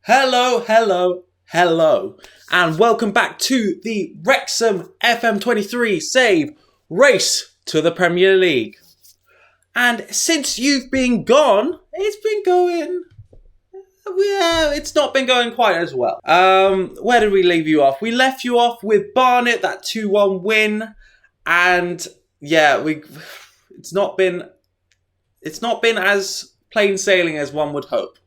Hello, hello, hello, and welcome back to the Wrexham FM23 save race to the Premier League. And since you've been gone, it's not been going quite as well. Where did we leave you off? We left you off with Barnet, that 2-1 win, and yeah, it's not been as plain sailing as one would hope.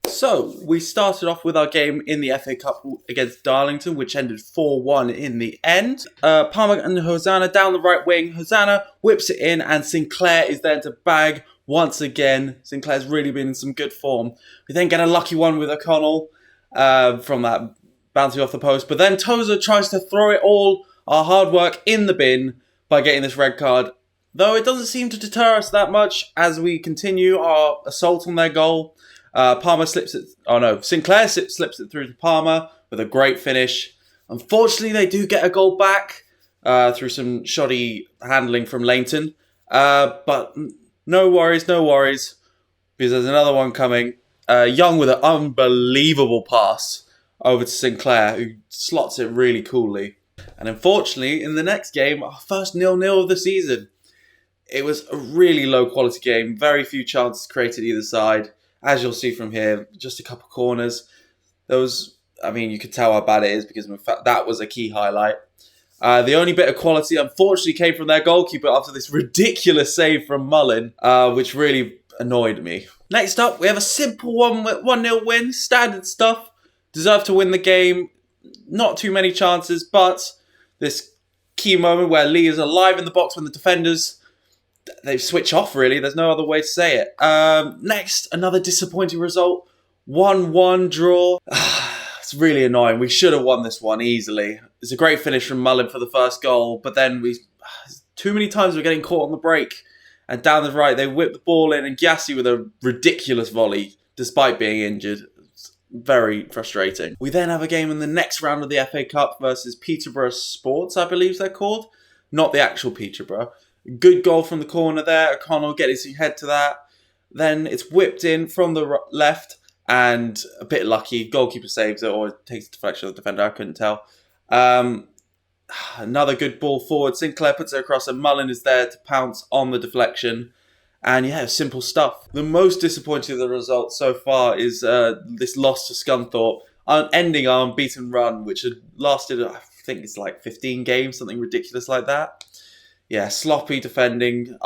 So, we started off with our game in the FA Cup against Darlington, which ended 4-1 in the end. Palmer and Hosanna down the right wing. Hosanna whips it in, and Sinclair is there to bag once again. Sinclair's really been in some good form. We then get a lucky one with O'Connell from that bouncing off the post. But then Tozer tries to throw it all, our hard work, in the bin by getting this red card. Though it doesn't seem to deter us that much as we continue our assault on their goal. Sinclair slips it through to Palmer with a great finish. Unfortunately, they do get a goal back through some shoddy handling from Lainton. But no worries, because there's another one coming. Young with an unbelievable pass over to Sinclair, who slots it really coolly. And unfortunately, in the next game, our first 0-0 of the season, it was a really low-quality game. Very few chances created either side. As you'll see from here, just a couple corners. You could tell how bad it is because in fact that was a key highlight. The only bit of quality, unfortunately, came from their goalkeeper after this ridiculous save from Mullin, which really annoyed me. Next up, we have a simple 1-0 win. Standard stuff. Deserved to win the game. Not too many chances, but this key moment where Lee is alive in the box when the defenders... they switch off, really. There's no other way to say it. Next, another disappointing result. 1-1 draw. It's really annoying. We should have won this one easily. It's a great finish from Mullin for the first goal, but then too many times we're getting caught on the break. And down the right, they whip the ball in, and Gyasi with a ridiculous volley, despite being injured. It's very frustrating. We then have a game in the next round of the FA Cup versus Peterborough Sports, I believe they're called. Not the actual Peterborough. Good goal from the corner there. O'Connell gets his head to that. Then it's whipped in from the left and a bit lucky. Goalkeeper saves it or takes a deflection of the defender. I couldn't tell. Another good ball forward. Sinclair puts it across and Mullin is there to pounce on the deflection. And yeah, simple stuff. The most disappointing of the results so far is this loss to Scunthorpe, ending our unbeaten run, which had lasted, I think it's like 15 games, something ridiculous like that. Yeah, sloppy defending,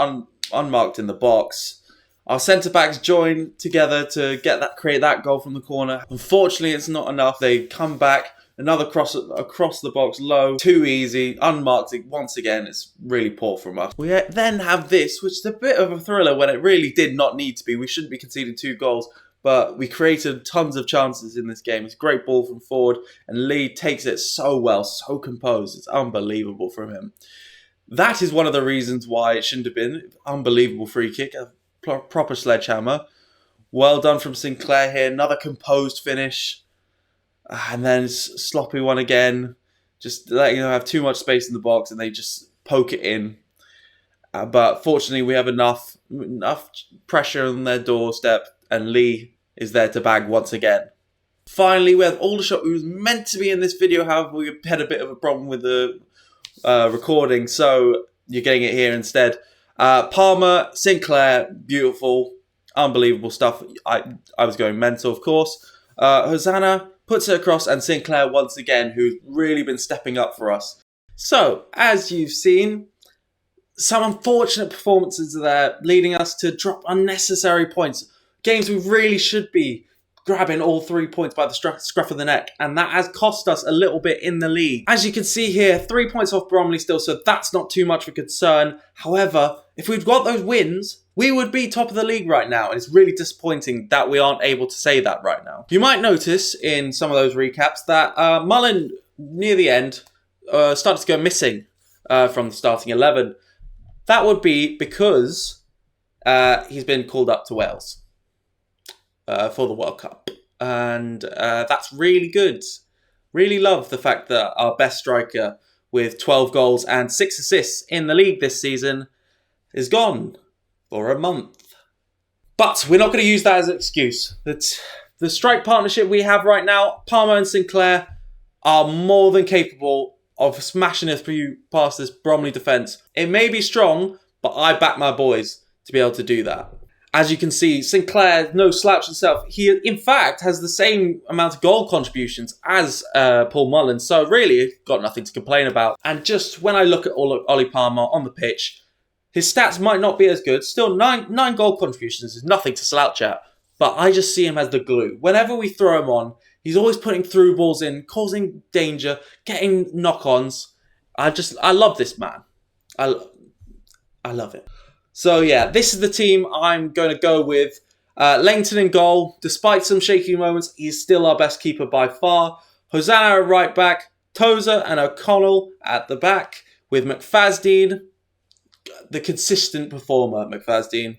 unmarked in the box. Our centre-backs join together to create that goal from the corner. Unfortunately, it's not enough. They come back, another cross across the box, low, too easy, unmarked once again. It's really poor from us. We then have this, which is a bit of a thriller when it really did not need to be. We shouldn't be conceding 2 goals, but we created tons of chances in this game. It's a great ball from forward, and Lee takes it so well, so composed. It's unbelievable from him. That is one of the reasons why it shouldn't have been. Unbelievable free kick, a proper sledgehammer. Well done from Sinclair here. Another composed finish. And then sloppy one again. Just letting them have too much space in the box and they just poke it in. But fortunately we have enough pressure on their doorstep and Lee is there to bag once again. Finally, we have Aldershot, who was meant to be in this video. However, we had a bit of a problem with the... recording, so you're getting it here instead. Palmer, Sinclair, beautiful, unbelievable stuff. I was going mental, of course. Hosanna puts it across, and Sinclair once again, who's really been stepping up for us. So, as you've seen, some unfortunate performances there, leading us to drop unnecessary points. Games we really should be grabbing all 3 points by the scruff of the neck, and that has cost us a little bit in the league. As you can see here, 3 points off Bromley still, so that's not too much of a concern. However, if we'd got those wins, we would be top of the league right now, and it's really disappointing that we aren't able to say that right now. You might notice in some of those recaps that Mullin, near the end, started to go missing from the starting 11. That would be because he's been called up to Wales. For the World Cup. And that's really good. Really love the fact that our best striker with 12 goals and 6 assists in the league this season is gone for a month. But we're not going to use that as an excuse. The strike partnership we have right now, Palmer and Sinclair, are more than capable of smashing us through past this Bromley defence. It may be strong, but I back my boys to be able to do that. As you can see, Sinclair, no slouch himself. He, in fact, has the same amount of goal contributions as Paul Mullin. So really, got nothing to complain about. And just when I look at Ollie Palmer on the pitch, his stats might not be as good. Still, nine goal contributions is nothing to slouch at. But I just see him as the glue. Whenever we throw him on, he's always putting through balls in, causing danger, getting knock-ons. I love this man. I love it. So yeah, this is the team I'm going to go with. Langton in goal. Despite some shaky moments, he's still our best keeper by far. Hosanna at right back. Tozer and O'Connell at the back. With McFadden, the consistent performer, McFadden.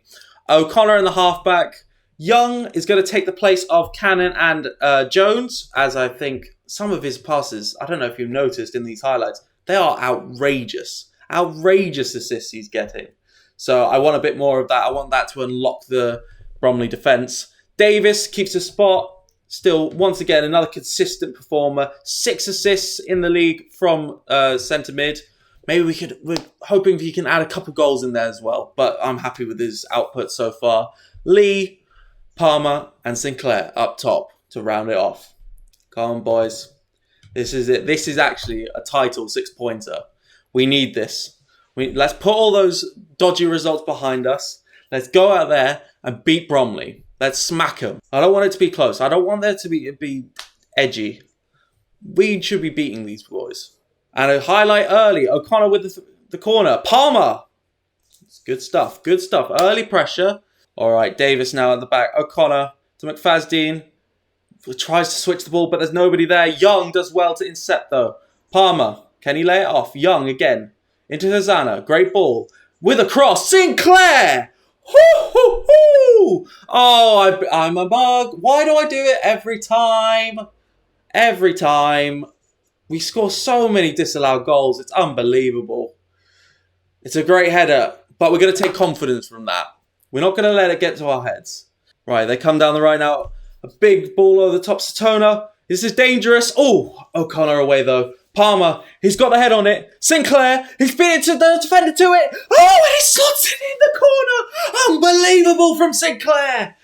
O'Connor in the half-back. Young is going to take the place of Cannon and Jones, as I think some of his passes, I don't know if you've noticed in these highlights, they are outrageous. Outrageous assists he's getting. So I want a bit more of that. I want that to unlock the Bromley defence. Davis keeps a spot. Still, once again, another consistent performer. 6 assists in the league from centre mid. Maybe we're hoping he can add a couple goals in there as well. But I'm happy with his output so far. Lee, Palmer and Sinclair up top to round it off. Come on, boys. This is it. This is actually a title 6-pointer. We need this. Let's put all those dodgy results behind us. Let's go out there and beat Bromley. Let's smack them. I don't want it to be close. I don't want there to be edgy. We should be beating these boys. And a highlight early. O'Connor with the corner. Palmer. It's good stuff. Good stuff. Early pressure. All right, Davis now at the back. O'Connor to McFadden. Tries to switch the ball, but there's nobody there. Young does well to intercept, though. Palmer. Can he lay it off? Young again. Into Hosanna. Great ball. With a cross. Sinclair! Hoo-hoo-hoo! Oh, I'm a mug. Why do I do it every time? Every time. We score so many disallowed goals. It's unbelievable. It's a great header, but we're going to take confidence from that. We're not going to let it get to our heads. Right, they come down the right now. A big ball over the top. Satona. This is dangerous. Oh, O'Connor away, though. Palmer, he's got the head on it. Sinclair, he's beat it to the defender to it. Oh, and he slots it in the corner. Unbelievable from Sinclair.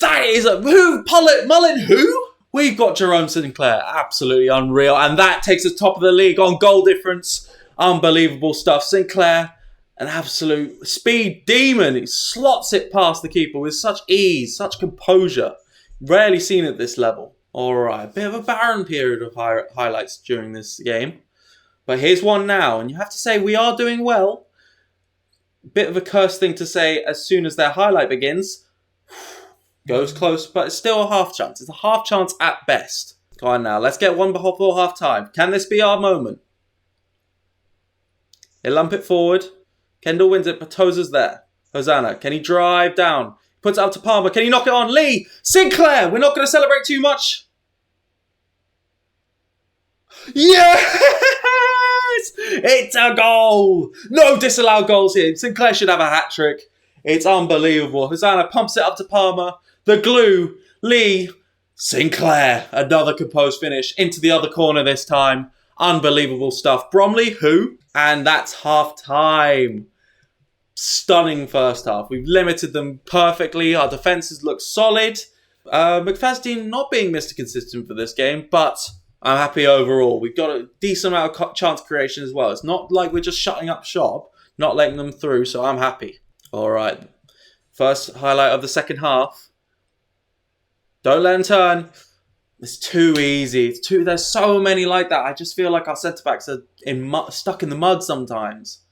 That is who? Mullin, who? We've got Jerome Sinclair. Absolutely unreal. And that takes us top of the league on goal difference. Unbelievable stuff. Sinclair, an absolute speed demon. He slots it past the keeper with such ease, such composure. Rarely seen at this level. Alright, a bit of a barren period of highlights during this game. But here's one now, and you have to say we are doing well. Bit of a cursed thing to say as soon as their highlight begins. Goes close, but it's still a half chance. It's a half chance at best. Go on now, let's get one before half time. Can this be our moment? They lump it forward. Kendall wins it, but Tozer's there. Hosanna, can he drive down? Puts it up to Palmer. Can he knock it on? Lee! Sinclair! We're not going to celebrate too much. Yes! It's a goal! No disallowed goals here. Sinclair should have a hat-trick. It's unbelievable. Hosanna pumps it up to Palmer. The glue. Lee. Sinclair. Another composed finish. Into the other corner this time. Unbelievable stuff. Bromley, who? And that's half-time. Stunning first half. We've limited them perfectly. Our defences look solid. McFadden not being Mr. Consistent for this game, but I'm happy overall. We've got a decent amount of chance creation as well. It's not like we're just shutting up shop, not letting them through, so I'm happy. All right. First highlight of the second half. Don't let them turn. It's too easy. There's so many like that. I just feel like our centre-backs are stuck in the mud sometimes.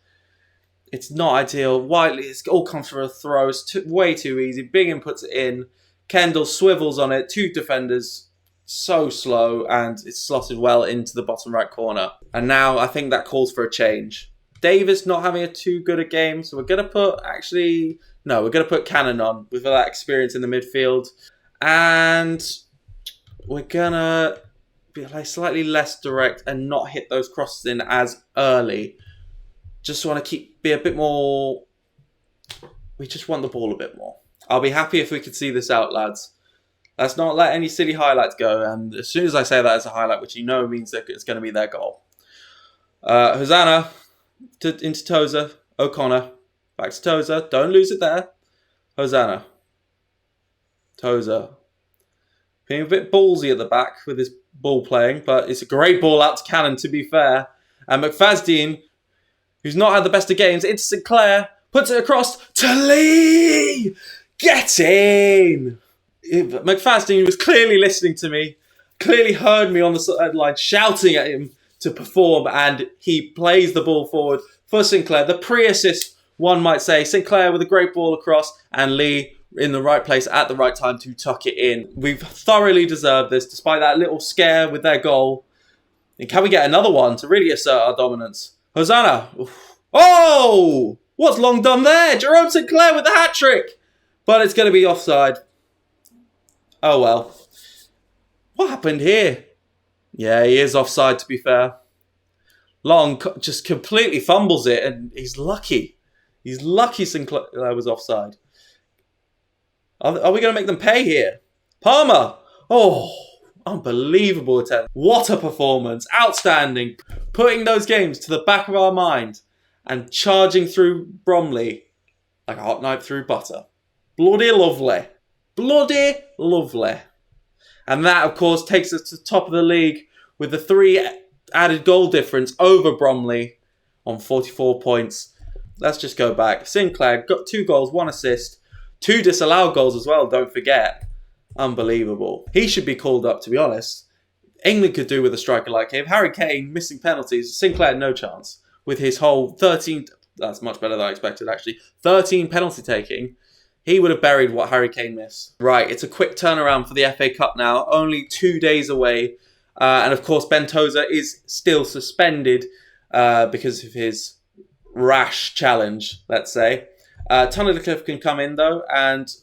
It's not ideal. Whiteley, it's all comes for a throw. It's way too easy. Bingham puts it in. Kendall swivels on it. 2 defenders. So slow. And it's slotted well into the bottom right corner. And now I think that calls for a change. Davis not having a too good a game. So we're going to put, we're going to put Cannon on with that experience in the midfield. And we're going to be slightly less direct and not hit those crosses in as early. Just want to be a bit more. We just want the ball a bit more. I'll be happy if we could see this out, lads. Let's not let any silly highlights go. And as soon as I say that as a highlight, which you know means that it's going to be their goal. Hosanna into Tozer. O'Connor. Back to Tozer. Don't lose it there. Hosanna. Tozer. Being a bit ballsy at the back with his ball playing, but it's a great ball out to Cannon, to be fair. And McFadden, who's not had the best of games, into Sinclair, puts it across to Lee! Get in! McFadden was clearly listening to me, clearly heard me on the sideline shouting at him to perform, and he plays the ball forward for Sinclair. The pre-assist, one might say. Sinclair with a great ball across, and Lee in the right place at the right time to tuck it in. We've thoroughly deserved this, despite that little scare with their goal. And can we get another one to really assert our dominance? Hosanna. Oh! What's long done there? Jerome Sinclair with the hat-trick. But it's going to be offside. Oh well. What happened here? Yeah, he is offside, to be fair. Long just completely fumbles it, and he's lucky. He's lucky Sinclair was offside. Are we going to make them pay here? Palmer! Oh, unbelievable attempt. What a performance. Outstanding. Putting those games to the back of our mind and charging through Bromley like a hot knife through butter. Bloody lovely. Bloody lovely. And that, of course, takes us to the top of the league with the 3 added goal difference over Bromley on 44 points. Let's just go back. Sinclair got 2 goals, 1 assist. 2 disallowed goals as well, don't forget. Unbelievable. He should be called up, to be honest. England could do with a striker like him. Harry Kane missing penalties. Sinclair, no chance. With his whole 13... That's much better than I expected, actually. 13 penalty taking. He would have buried what Harry Kane missed. Right, it's a quick turnaround for the FA Cup now. Only 2 days away. And of course, Ben Tozer is still suspended because of his rash challenge, let's say. Tunnicliffe can come in though, and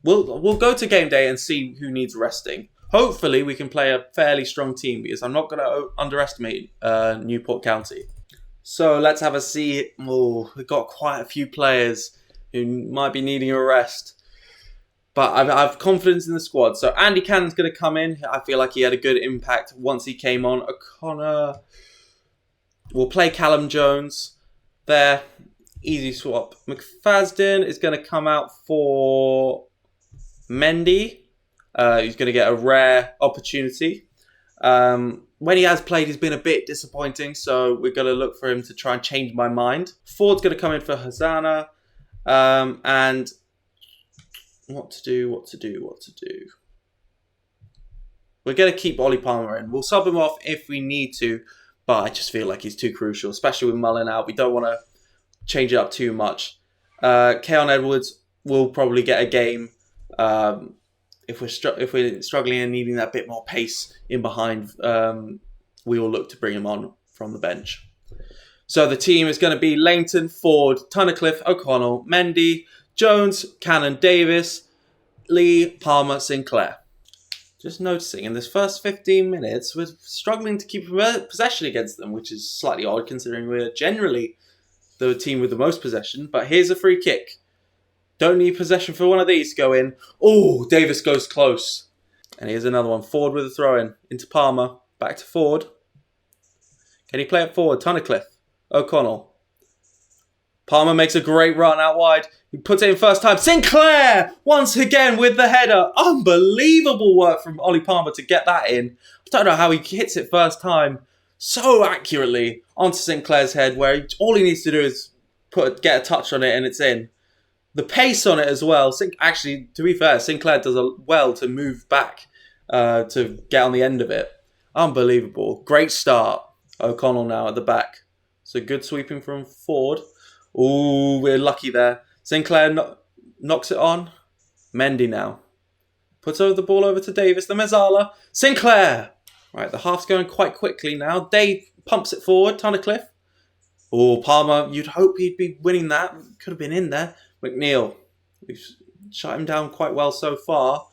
we'll go to game day and see who needs resting. Hopefully, we can play a fairly strong team because I'm not going to underestimate Newport County. So let's have a see. Oh, we've got quite a few players who might be needing a rest, but I've confidence in the squad. So Andy Cannon's going to come in. I feel like he had a good impact once he came on. O'Connor. We'll play Callum Jones there. Easy swap. McFadden is going to come out for Mendy. He's going to get a rare opportunity. When he has played, he's been a bit disappointing, so we're going to look for him to try and change my mind. Ford's going to come in for Hosanna. And what to do. We're going to keep Ollie Palmer in. We'll sub him off if we need to, but I just feel like he's too crucial, especially with Mullin out. We don't want to change it up too much. Keon Edwards will probably get a game if we're struggling and needing that bit more pace in behind. We will look to bring him on from the bench. So the team is going to be Langton, Ford, Tunnicliffe, O'Connell, Mendy, Jones, Cannon, Davis, Lee, Palmer, Sinclair. Just noticing, in this first 15 minutes, we're struggling to keep possession against them, which is slightly odd considering we're generally the team with the most possession. But here's a free kick. Don't need possession for one of these to go in. Oh, Davis goes close. And here's another one. Ford with a throw-in into Palmer. Back to Ford. Can he play it forward? Tunnicliffe. O'Connell. Palmer makes a great run out wide. He puts it in first time. Sinclair! Once again with the header. Unbelievable work from Ollie Palmer to get that in. I don't know how he hits it first time so accurately onto Sinclair's head, where all he needs to do is get a touch on it and it's in. The pace on it as well. Actually, to be fair, Sinclair does well to move back to get on the end of it. Unbelievable. Great start. O'Connell now at the back. So good sweeping from Ford. Ooh, we're lucky there. Sinclair knocks it on. Mendy now. Puts over the ball over to Davis. The Mezzala. Sinclair! Right, the half's going quite quickly now. Dave pumps it forward. Tunnicliffe. Oh, Palmer, you'd hope he'd be winning that. Could have been in there. McNeil. We've shut him down quite well so far.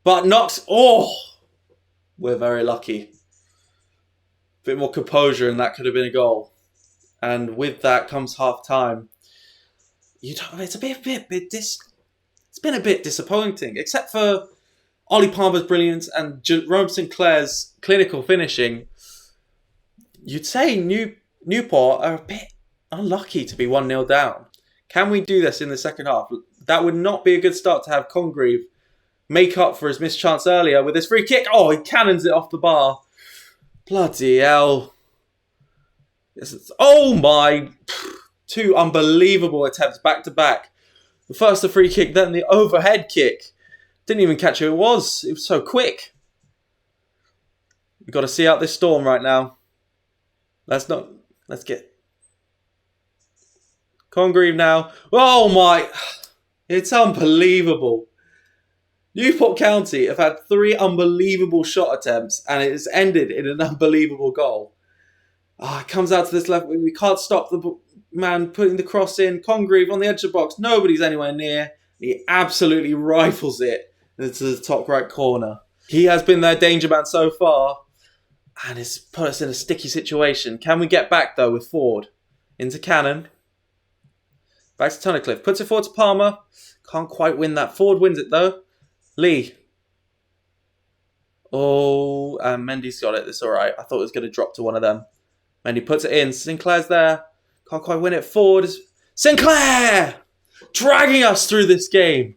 But knocks... Oh! We're very lucky. Bit more composure and that could have been a goal. And with that comes half-time. It's been a bit disappointing. Except for Ollie Palmer's brilliance and Jerome Sinclair's clinical finishing, you'd say Newport are a bit unlucky to be 1-0 down. Can we do this in the second half? That would not be a good start to have Congreve make up for his missed chance earlier with his free kick. Oh, he cannons it off the bar. Bloody hell. Oh my. 2 unbelievable attempts back to back. First the free kick, then the overhead kick. Didn't even catch who it was. It was so quick. We've got to see out this storm right now. Let's get Congreve now. Oh my. It's unbelievable. Newport County have had 3 unbelievable shot attempts and it has ended in an unbelievable goal. It comes out to this level. We can't stop the man putting the cross in. Congreve on the edge of the box. Nobody's anywhere near. He absolutely rifles it into the top right corner. He has been their danger man so far and it's put us in a sticky situation. Can we get back though with Ford? Into Cannon. Back to Tunnicliffe. Puts it forward to Palmer. Can't quite win that. Ford wins it though. Lee. Oh, Mendy's got it. It's alright. I thought it was going to drop to one of them. Mendy puts it in. Sinclair's there. Can't quite win it. Ford. Sinclair! Dragging us through this game.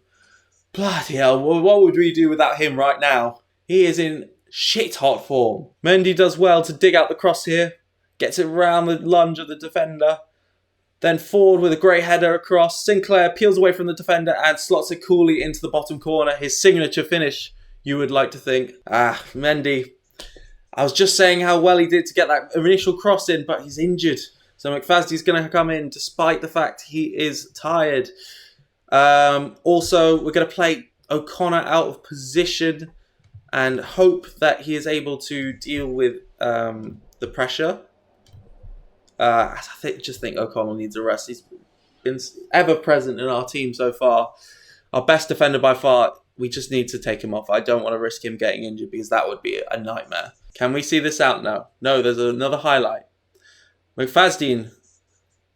Bloody hell. What would we do without him right now? He is in shit hot form. Mendy does well to dig out the cross here. Gets it round the lunge of the defender. Then Ford with a great header across. Sinclair peels away from the defender and slots it coolly into the bottom corner. His signature finish, you would like to think. Mendy. I was just saying how well he did to get that initial cross in, but he's injured. So McFadden's going to come in despite the fact he is tired. Also, we're going to play O'Connor out of position and hope that he is able to deal with the pressure. I just think O'Connell needs a rest. He's been ever present in our team so far. Our best defender by far. We just need to take him off. I don't want to risk him getting injured because that would be a nightmare. Can we see this out now? No, there's another highlight. McFadden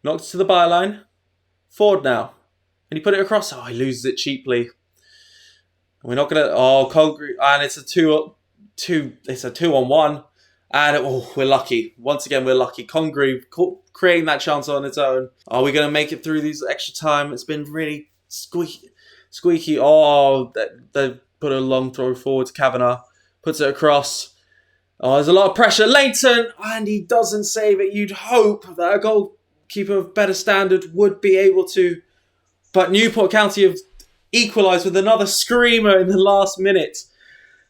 knocks to the byline. Ford now. Can he put it across? Oh, he loses it cheaply. We're not going to... Oh, Congreve. And it's a 2-on-1. And we're lucky. Once again, we're lucky. Congreve creating that chance on its own. Are we going to make it through these extra time? It's been really squeaky. Oh, they put a long throw forward to Kavanagh. Puts it across. Oh, there's a lot of pressure. Leighton, and he doesn't save it. You'd hope that a goalkeeper of better standard would be able to. But Newport County have equalised with another screamer in the last minute.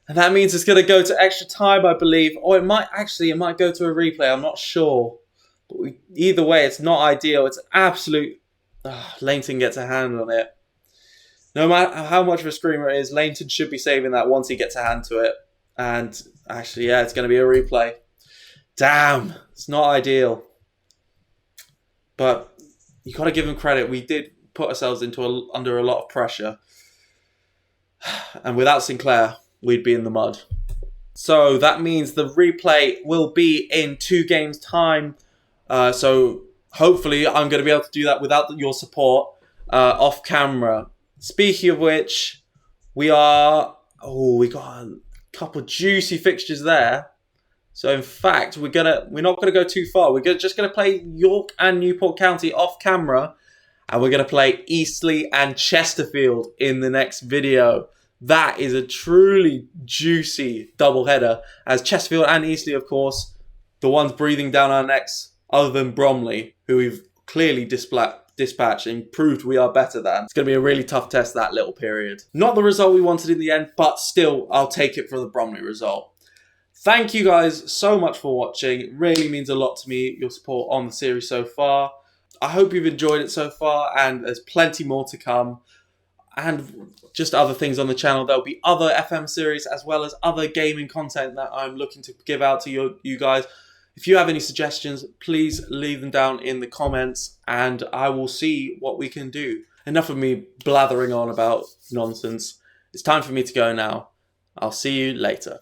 And that means it's going to go to extra time, I believe. Or it might go to a replay. I'm not sure. But either way, it's not ideal. It's absolute... Leighton gets a hand on it. No matter how much of a screamer it is, Leighton should be saving that once he gets a hand to it. And actually, yeah, it's going to be a replay. Damn. It's not ideal. But you got to give him credit. We did put ourselves under a lot of pressure. And without Sinclair... we'd be in the mud. So that means the replay will be in 2 games' time. So hopefully I'm going to be able to do that without your support off camera. Speaking of which, we got a couple of juicy fixtures there. So in fact, we're not going to go too far. We're just going to play York and Newport County off camera. And we're going to play Eastleigh and Chesterfield in the next video. That is a truly juicy doubleheader, as Chesterfield and Eastleigh, of course, the ones breathing down our necks, other than Bromley, who we've clearly dispatched and proved we are better than. It's going to be a really tough test, that little period. Not the result we wanted in the end, but still, I'll take it for the Bromley result. Thank you guys so much for watching. It really means a lot to me, your support on the series so far. I hope you've enjoyed it so far, and there's plenty more to come. And just other things on the channel. There'll be other FM series as well as other gaming content that I'm looking to give out to you guys. If you have any suggestions, please leave them down in the comments and I will see what we can do. Enough of me blathering on about nonsense. It's time for me to go now. I'll see you later.